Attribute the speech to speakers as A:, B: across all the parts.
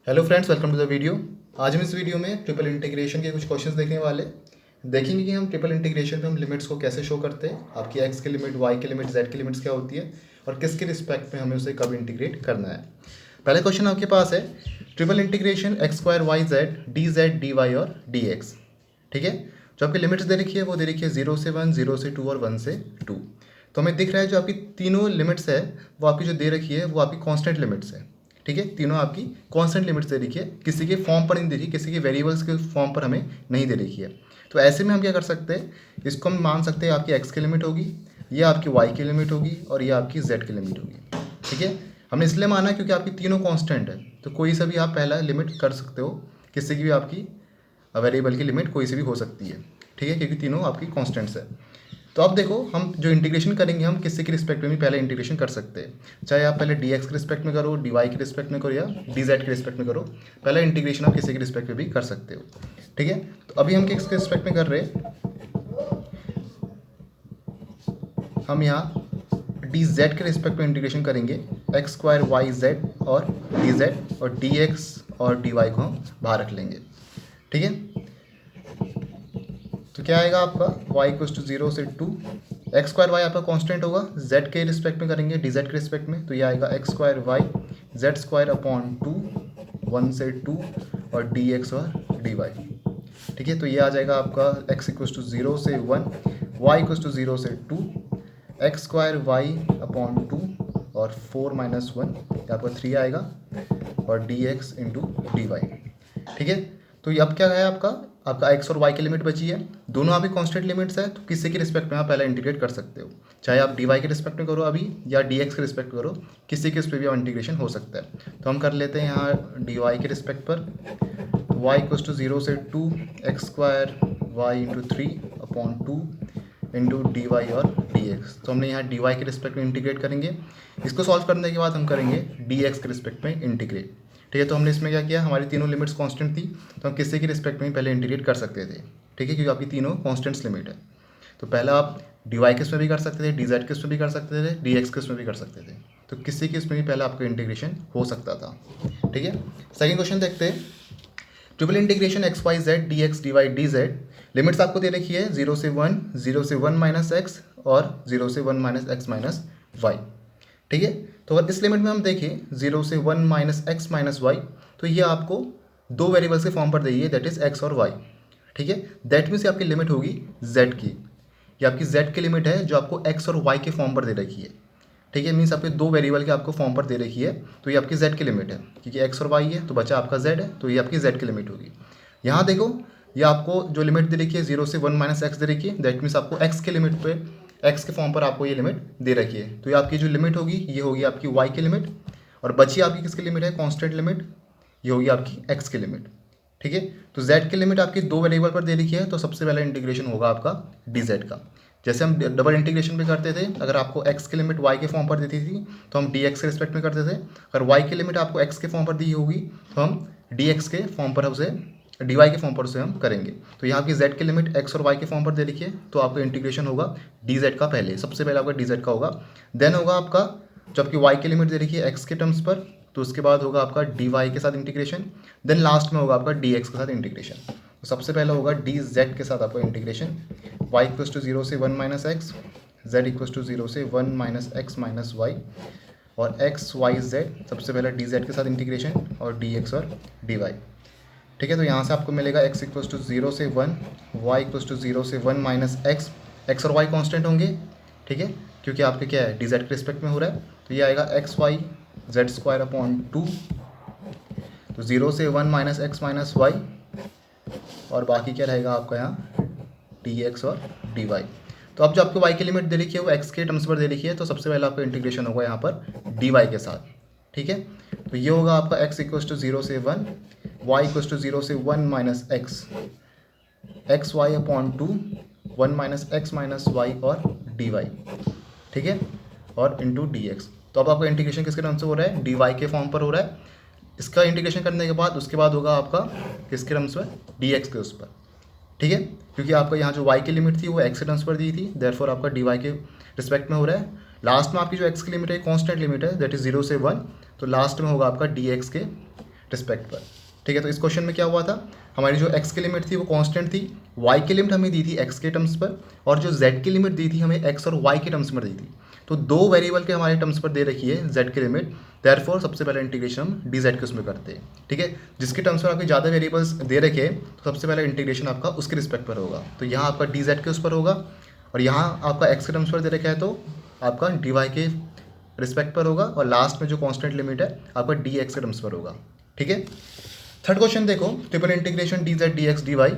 A: Hello friends, welcome to the video. आज हम इस वीडियो में ट्रिपल इंटीग्रेशन के कुछ क्वेश्चंस देखने वाले। देखेंगे कि हम ट्रिपल इंटीग्रेशन में हम लिमिट्स को कैसे शो करते हैं, आपकी एक्स की लिमिट, वाई की लिमिट, जेड की लिमिट्स क्या होती है और किसके रिस्पेक्ट में हमें उसे कब इंटीग्रेट करना है। पहला क्वेश्चन आपके पास है triple integration X square Y Z D Y और डी एक्स। ठीक है, जो आपकी लिमिट्स दे रखी है वो दे रखी है 0 से 1, 0 से 2 और 1 से 2। तो हमें दिख रहा है जो आपकी तीनों लिमिट्स है वो आपकी जो दे रखी है वो आपकी कांस्टेंट लिमिट्स है। ठीक है, तीनों आपकी कांस्टेंट लिमिट्स दे रखी है, किसी के फॉर्म पर नहीं दे रही, किसी के वेरिएबल्स के फॉर्म पर हमें नहीं दे रखी है। तो ऐसे में हम क्या कर सकते हैं, इसको हम मान सकते हैं आपकी एक्स की लिमिट होगी, ये आपकी वाई की लिमिट होगी और ये आपकी जेड की लिमिट होगी। ठीक है, हमने इसलिए माना क्योंकि आपकी तीनों कांस्टेंट है, तो कोई सा भी आप पहला लिमिट कर सकते हो, किसी की भी आपकी वेरिएबल की लिमिट कोई सी भी हो सकती है। ठीक है, क्योंकि तीनों आपकी कांस्टेंट्स है। तो अब देखो, हम जो इंटीग्रेशन करेंगे हम किसी के रिस्पेक्ट में भी पहले इंटीग्रेशन कर सकते हैं, चाहे आप पहले डी एक्स के रिस्पेक्ट में करो, डी वाई के रिस्पेक्ट में करो या डी जेड के रिस्पेक्ट में करो। पहला इंटीग्रेशन आप किसी के रिस्पेक्ट में भी कर सकते हो। ठीक है, तो अभी हम किसके रिस्पेक्ट में कर रहे हैं, हम यहाँ डी जेड के रिस्पेक्ट में इंटीग्रेशन करेंगे। एक्स स्क्वायर वाई जेड और डी जेड और डी एक्स और डी वाई को हम बाहर रख लेंगे। ठीक है, तो क्या आएगा आपका y इक्वल्स टू 0 से 2, एक्स स्क्वायर वाई आपका कांस्टेंट होगा, z के रिस्पेक्ट में करेंगे, डी जेड के रिस्पेक्ट में, तो ये आएगा X square Y Z square upon 2, 1 से 2 और डी एक्स और डी वाई। ठीक है, तो ये आ जाएगा आपका x इक्वल्स टू 0 से 1, y इक्वल्स टू 0 से 2, एक्स स्क्वायर वाई अपॉन 2 और 4 माइनस 1, ये आपका 3 आएगा और D X into D Y. ठीक है, तो ये अब क्या है आपका एक्स और वाई की लिमिट बची है, दोनों अभी कांस्टेंट लिमिट्स है, तो किसी के रिस्पेक्ट में आप पहले इंटीग्रेट कर सकते हो, चाहे आप डी वाई के रिस्पेक्ट में करो अभी या डी एक्स के रिस्पेक्ट में करो, किसी के उस पर भी इंटीग्रेशन हो सकता है। तो हम कर लेते हैं यहाँ डी वाई के रिस्पेक्ट पर, वाई इक्वल्स टू 0 से 2, X square Y into 3 upon 2 into D Y और डी एक्स। तो हमने यहाँ डी वाई के रिस्पेक्ट में इंटीग्रेट करेंगे, इसको सॉल्व करने के बाद हम करेंगे डी एक्स के रिस्पेक्ट में इंटीग्रेट। ठीक है, तो हमने इसमें क्या किया, हमारी तीनों लिमिट्स कांस्टेंट थी, तो हम किसी के रिस्पेक्ट में पहले इंटीग्रेट कर सकते थे। ठीक है, क्योंकि आपकी तीनों कांस्टेंट्स लिमिट है, तो पहला आप डी वाई के उसमें भी कर सकते थे, डी जेड के उसमें भी कर सकते थे, डी एक्स के उसमें भी कर सकते थे, तो किसी के उसमें भी पहले आपका इंटीग्रेशन हो सकता था। ठीक है, सेकेंड क्वेश्चन देखते हैं, triple integration X Y Z D X D Y D Z. Limits आपको दे रखी है 0 से 1, 0 से 1 माइनस एक्स और 0 से 1 माइनस एक्स माइनस वाई। ठीक है, तो अगर इस लिमिट में हम देखें 0 से 1 माइनस एक्स माइनस वाई, तो ये आपको दो वेरिएबल्स के फॉर्म पर देगी, दैट इज एक्स और वाई। ठीक है, दैट मीन्स आपकी लिमिट होगी जेड की, ये आपकी जेड की लिमिट है जो आपको एक्स और वाई के फॉर्म पर दे रखी है। ठीक है, मीन्स आपके दो वेरिएबल के आपको फॉर्म पर दे रखी है, तो ये आपकी जेड की लिमिट है, क्योंकि एक्स और वाई है तो बचा आपका जेड है, तो ये आपकी जेड की लिमिट होगी। यहाँ देखो, ये आपको जो लिमिट दे रखी है 0 से 1 माइनस एक्स दे रखी है, दैट मीन्स आपको एक्स के लिमिट पे, एक्स के फॉर्म पर आपको ये लिमिट दे रखी है, तो ये आपकी जो लिमिट होगी ये होगी आपकी वाई की लिमिट, और बची आपकी किसकी लिमिट है, कांस्टेंट लिमिट, ये होगी आपकी एक्स की लिमिट। ठीक है, तो जेड की लिमिट आपकी दो वेरिएबल पर दे रखी है, तो सबसे पहला इंटीग्रेशन होगा आपका डी जेड का। जैसे हम डबल इंटीग्रेशन भी करते थे, अगर आपको एक्स की लिमिट वाई के फॉर्म पर देती थी तो हम डी एक्स के रिस्पेक्ट में करते थे, अगर वाई की लिमिट आपको एक्स के फॉर्म पर दी होगी तो हम डी एक्स के फॉर्म पर उसे, डी वाई के फॉर्म पर उसे हम करेंगे। तो यहाँ की जेड की लिमिट एक्स और वाई के फॉर्म पर दे रखी है, तो आपका इंटीग्रेशन होगा डी जेड का, पहले सबसे पहले आपका डी जेड का होगा, देन होगा आपका जो आपकी वाई की लिमिट दे रखी है एक्स के टर्म्स पर, तो उसके बाद होगा आपका डी वाई के साथ इंटीग्रेशन, देन लास्ट में होगा आपका डी एक्स के साथ इंटीग्रेशन। तो सबसे पहला होगा डी जेड के साथ आपका इंटीग्रेशन, y इक्वल्स टू 0 से 1 minus X, Z equals to 0 से 1 माइनस एक्स माइनस वाई, और एक्स वाई जेड सबसे पहले डी जेड के साथ इंटीग्रेशन और डी एक्स और डी वाई। ठीक है, तो यहाँ से आपको मिलेगा x इक्वल्स टू 0 से 1, y इक्वल्स टू 0 से 1 माइनस एक्स, एक्स और वाई कॉन्स्टेंट होंगे। ठीक है, क्योंकि आपके क्या है, डी जेड के रिस्पेक्ट में हो रहा है, तो ये आएगा X Y Z square upon 2, तो 0 से 1 माइनस एक्स माइनस वाई, और बाकी क्या रहेगा आपका यहाँ डी एक्स और डी वाई। तो अब जो आपको y की लिमिट दे रखी है वो x के टर्म्स पर दे रखी है, तो सबसे पहले आपका इंटीग्रेशन होगा यहाँ पर dy के साथ। ठीक है, तो ये होगा आपका x इक्वल्स टू 0 से 1, y इक्वल्स टू 0 से 1 minus X, X Y upon 2, 1 minus X minus Y और डी वाई। ठीक है, और इंटू डी एक्स। तो अब आपका इंटीग्रेशन किसके टर्म से हो रहा है, डी वाई के फॉर्म पर हो रहा है। इसका इंटीग्रेशन करने के बाद उसके बाद होगा आपका किसके टर्म्स पर, डी एक्स के उस पर। ठीक है, क्योंकि आपका यहाँ जो y की लिमिट थी वो x के टर्म्स पर दी थी, देयरफॉर आपका dy के रिस्पेक्ट में हो रहा है। लास्ट में आपकी जो x की लिमिट है कांस्टेंट लिमिट है, दैट इज 0 से 1, तो लास्ट में होगा आपका dx के रिस्पेक्ट पर। ठीक है, तो इस क्वेश्चन में क्या हुआ था, हमारी जो x की लिमिट थी वो कांस्टेंट थी, y की लिमिट हमें दी थी x के टर्म्स पर, और जो z की लिमिट दी थी हमें x और y के टर्म्स पर दी थी। तो दो वेरिएबल के हमारे टर्म्स पर दे रखी है z की लिमिट, देयरफॉर सबसे पहले इंटीग्रेशन हम dz के उसमें करते हैं। ठीक है, जिसके टर्म्स पर आपके ज़्यादा वेरिएबल्स दे रखे हैं तो सबसे पहले इंटीग्रेशन आपका उसके रिस्पेक्ट पर होगा। तो यहाँ आपका dz के उस पर होगा, और यहाँ आपका x के टर्म्स पर दे रखा है तो आपका dy के रिस्पेक्ट पर होगा, और लास्ट में जो कांस्टेंट लिमिट है आपका dx के टर्म्स पर होगा। ठीक है, थर्ड क्वेश्चन देखो, triple integration dz dx dy,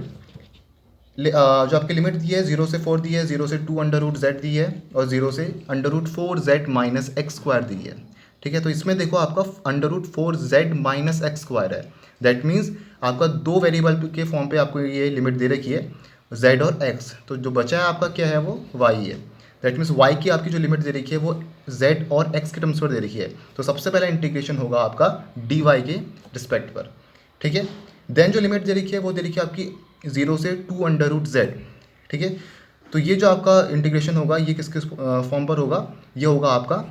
A: जो आपकी लिमिट दी है 0 से 4 दी है, 0 से 2 अंडर रूट z दी है, और 0 से under root 4z minus X square दी है। ठीक है, तो इसमें देखो आपका under root 4z minus X square है, दैट मीन्स आपका दो वेरिएबल के फॉर्म पे आपको ये लिमिट दे रखी है z और x, तो जो बचा है आपका क्या है वो y है। दैट मीन्स y की आपकी जो लिमिट दे रखी है वो z और x के टर्म्स पर दे रखी है, तो सबसे पहला इंटीग्रेशन होगा आपका dy के रिस्पेक्ट पर। ठीक है, देन जो लिमिट दे रखी है वो दे रखी है आपकी 0 से 2 अंडर रूट z। ठीक है, तो ये जो आपका इंटीग्रेशन होगा ये किसके फॉर्म पर होगा, ये होगा आपका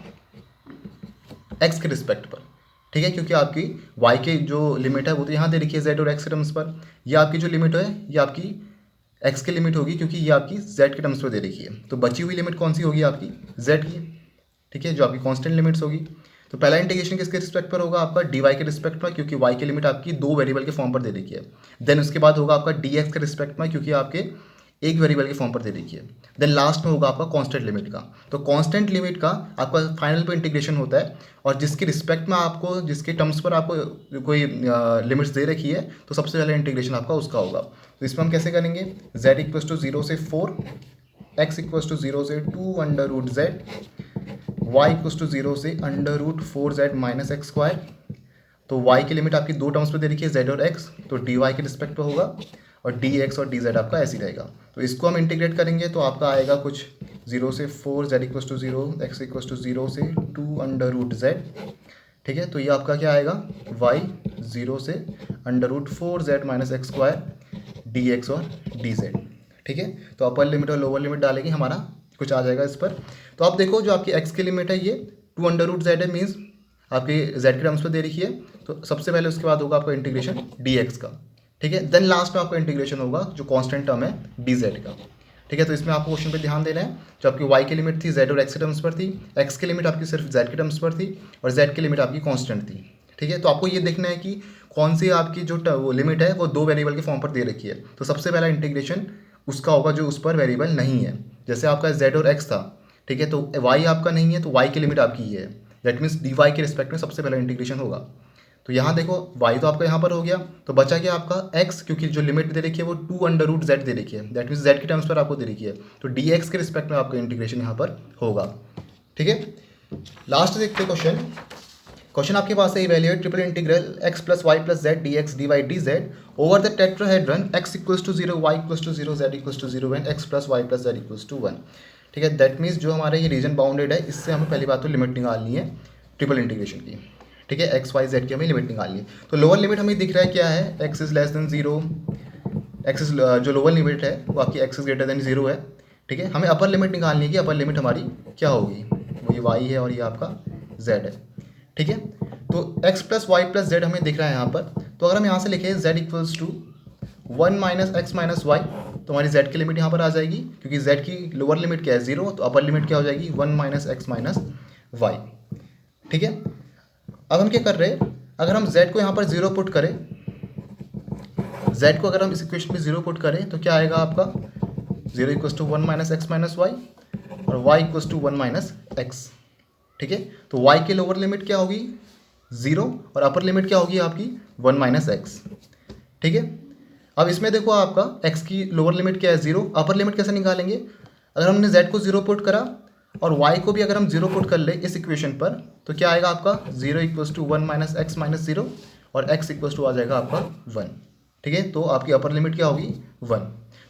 A: x के रिस्पेक्ट पर। ठीक है, क्योंकि आपकी y के जो लिमिट है वो तो यहाँ दे रखी है z और x के टर्म्स पर, ये आपकी जो लिमिट है ये आपकी x की लिमिट होगी क्योंकि ये आपकी z के टर्म्स पर दे रखी है। तो बची हुई लिमिट कौन सी होगी आपकी z की। ठीक है, जो आपकी कांस्टेंट लिमिट्स होगी। तो पहला इंटीग्रेशन किसके रिस्पेक्ट पर होगा आपका dy के रिस्पेक्ट पर, क्योंकि y की लिमिट आपकी दो वेरिएबल के फॉर्म पर दे रखी है। देन उसके बाद होगा आपका dx के रिस्पेक्ट में, क्योंकि आपके एक वेरिएबल के फॉर्म पर दे रखी है। देन लास्ट में होगा आपका कांस्टेंट लिमिट का। तो कांस्टेंट लिमिट का आपका फाइनल पे इंटीग्रेशन होता है, और जिसके रिस्पेक्ट में आपको, जिसके टर्म्स पर आपको कोई लिमिट्स दे रखी है तो सबसे पहले इंटीग्रेशन आपका उसका होगा। तो इसमें हम कैसे करेंगे, z इक्वल्स टू 0 से 4, x इक्वल्स टू 0 से 2 under root z, y equals to 0 से under root 4z minus X square. तो y की लिमिट आपकी दो टर्म्स पे दे रखी है z और x, तो dy के रिस्पेक्ट पे होगा, और dx और dz आपका ऐसे ही रहेगा। तो इसको हम इंटीग्रेट करेंगे तो आपका आएगा कुछ 0 से 4 z equals to 0, x equals to 0 से 2 अंडर रूट z। ठीक है, तो ये आपका क्या आएगा y 0 से under root 4z minus X square dx और dz। ठीक है, तो अपर लिमिट और लोअर लिमिट डालेंगे, हमारा कुछ आ जाएगा इस पर। तो आप देखो जो आपकी x की लिमिट है ये 2 अंडर रूट z है, मीन्स आपके z के टर्म्स पर दे रखी है, तो सबसे पहले उसके बाद होगा आपका इंटीग्रेशन dx का। ठीक है, देन लास्ट में आपका इंटीग्रेशन होगा जो कांस्टेंट टर्म है dz का। ठीक है, तो इसमें आपको क्वेश्चन पे ध्यान देना है, जो आपकी y की लिमिट थी z और x के टर्म्स पर थी, x की लिमिट आपकी सिर्फ z के टर्म्स पर थी, और z की लिमिट आपकी कांस्टेंट थी। ठीक है, तो आपको ये देखना है कि कौन सी आपकी जो वो लिमिट है वो दो वेरिएबल के फॉर्म पर दे रखी है। तो सबसे पहला इंटीग्रेशन उसका होगा जो उस पर वेरिएबल नहीं है, जैसे आपका z और x था। ठीक है, तो y आपका नहीं है तो y की लिमिट आपकी ये है, दैट मीन्स dy के रिस्पेक्ट में सबसे पहला इंटीग्रेशन होगा। तो यहाँ देखो y तो आपका यहाँ पर हो गया, तो बचा क्या आपका x, क्योंकि जो लिमिट दे रखी है वो 2 अंडर रूट z दे रखी है, दैट मीन्स z के टर्म्स पर आपको दे रखी है, तो dx के रिस्पेक्ट में आपका इंटीग्रेशन यहाँ पर होगा। ठीक है, लास्ट देखते क्वेश्चन। क्वेश्चन आपके पास है, evaluate triple integral x plus Y plus Z D X D Y D Z over the tetrahedron x equals to 0, y equals to 0, z equals to 0 and x plus Y plus Z equals to 1। ठीक है, that means जो हमारा ये reason bounded है, इससे हमें पहली बात तो लिमिट निकालनी है ट्रिपल इंटीग्रेशन की। ठीक है, एक्स वाई जेड की हमें लिमिट निकालनी है। तो लोअर लिमिट हमें दिख रहा है क्या है, x is less than 0, x is जो लोअर लिमिट है वो आपकी x इज ग्रेटर देन 0 है। ठीक है, हमें अपर लिमिट निकालनी है कि अपर लिमिट हमारी क्या होगी, वो ये y है और ये आपका z है। ठीक है, तो x plus Y plus Z हमें दिख रहा है यहाँ पर, तो अगर हम यहाँ से लिखें z equals to 1 minus X minus Y, तो हमारी z की लिमिट यहाँ पर आ जाएगी, क्योंकि z की लोअर लिमिट क्या है 0, तो अपर लिमिट क्या हो जाएगी 1 माइनस एक्स माइनस वाई। ठीक है, अब हम क्या कर रहे हैं, अगर हम z को यहाँ पर 0 पुट करें, z को अगर हम इस इक्वेशन में 0 पुट करें तो क्या आएगा आपका 0 equals to 1 minus X minus Y, और y equals to 1 minus X. ठीक है, तो y की लोअर लिमिट क्या होगी 0, और अपर लिमिट क्या होगी आपकी 1 माइनस एक्स। ठीक है, अब इसमें देखो आपका x की लोअर लिमिट क्या है 0, अपर लिमिट कैसे निकालेंगे, अगर हमने z को 0 पुट करा और y को भी अगर हम 0 पुट कर ले इस इक्वेशन पर, तो क्या आएगा आपका 0 equals to 1 minus X minus 0, और x इक्वल्स टू आ जाएगा आपका 1। ठीक है, तो आपकी अपर लिमिट क्या होगी 1।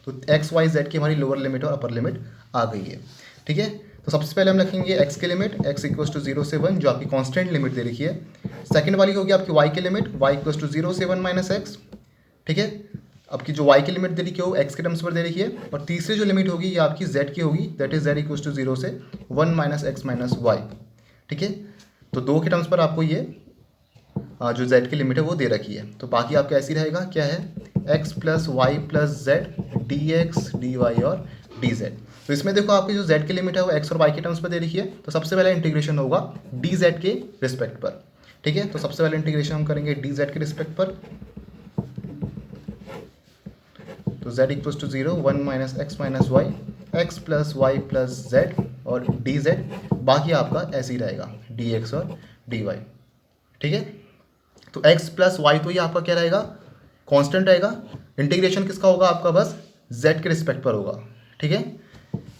A: तो x y z की हमारी लोअर लिमिट और अपर लिमिट आ गई है। ठीक है, तो सबसे पहले हम रखेंगे x की लिमिट, x इक्वल्स टू 0 से 1 जो आपकी कांस्टेंट लिमिट दे रखी है। सेकंड वाली होगी आपकी y की लिमिट, y इक्वल्स टू 0 से 1 माइनस एक्स। ठीक है, आपकी जो y की लिमिट दे रखी है वो x के टर्म्स पर दे रखी है, और तीसरी जो लिमिट होगी ये आपकी z की होगी, that is z equals to 0 से 1 माइनस एक्स माइनस वाई। ठीक है, तो दो के टर्म्स पर आपको ये जो z की लिमिट है वो दे रखी है। तो बाकी आपका ऐसी रहेगा, क्या है, x plus Y plus Z D X D Y और डी जेड। तो इसमें देखो आपकी जो z की लिमिट है वो x और y के टर्म्स पर दे रखी है, तो सबसे पहला इंटीग्रेशन होगा डी जेड के रिस्पेक्ट पर। ठीक है, तो सबसे पहले इंटीग्रेशन हम करेंगे डी जेड के रिस्पेक्ट पर। तो z equals to 0, 1 minus X minus Y, X plus Y plus Z और डी जेड। बाकी आपका ऐसे ही रहेगा डी एक्स और डी वाई। ठीक है, तो x प्लस वाई तो ये आपका क्या रहेगा, कांस्टेंट रहेगा। इंटीग्रेशन किसका होगा आपका, बस z के रिस्पेक्ट पर होगा। ठीक है,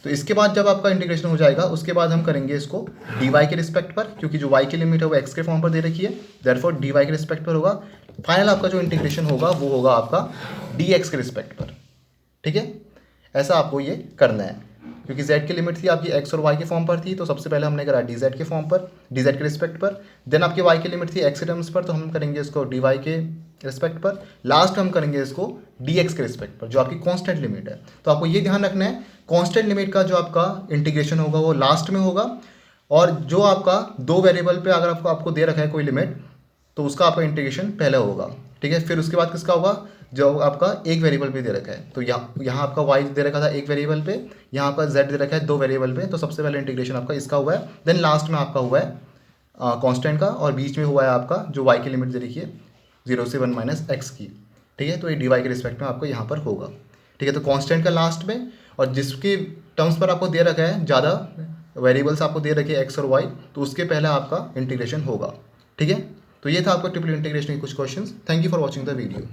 A: तो इसके बाद जब आपका इंटीग्रेशन हो जाएगा उसके बाद हम करेंगे इसको dy के रिस्पेक्ट पर, क्योंकि जो y की लिमिट है वो x के फॉर्म पर दे रखी है, देयरफॉर dy के रिस्पेक्ट पर होगा। फाइनल आपका जो इंटीग्रेशन होगा वो होगा आपका dx के रिस्पेक्ट पर। ठीक है, ऐसा आपको ये करना है, क्योंकि z की लिमिट थी आपकी x और y के फॉर्म पर थी, तो सबसे पहले हमने करा dz के फॉर्म पर, dz के रिस्पेक्ट पर। देन आपकी y की लिमिट थी x के टर्म्स पर, तो हम करेंगे इसको dy के रिस्पेक्ट पर। लास्ट हम करेंगे इसको dx के रिस्पेक्ट पर, जो आपकी कांस्टेंट लिमिट है। तो आपको ये ध्यान रखना है, कांस्टेंट लिमिट का जो आपका इंटीग्रेशन होगा वो लास्ट में होगा, और जो आपका दो वेरिएबल पे अगर आपको दे रखा है कोई लिमिट, तो उसका आपका इंटीग्रेशन पहले होगा। ठीक है, फिर उसके बाद किसका होगा, जो आपका एक वेरिएबल पे दे रखा है। तो यहाँ आपका y दे रखा था एक वेरिएबल पे, यहाँ आपका z दे रखा है दो वेरिएबल पे, तो सबसे पहले इंटीग्रेशन आपका इसका हुआ है। देन लास्ट में आपका हुआ है कांस्टेंट का, और बीच में हुआ है आपका जो y की लिमिट दे रखी है 0 से 1 माइनस एक्स की। ठीक है, तो ये dy के रिस्पेक्ट में आपको यहाँ पर होगा। ठीक है, तो कांस्टेंट का लास्ट में, और जिसके टर्म्स पर आपको दे रखा है ज़्यादा वेरिएबल्स आपको दे रखे हैं x और y, तो उसके पहले आपका इंटीग्रेशन होगा। ठीक है, तो ये था आपका ट्रिपल इंटीग्रेशन के कुछ questions. Thank you for watching the video.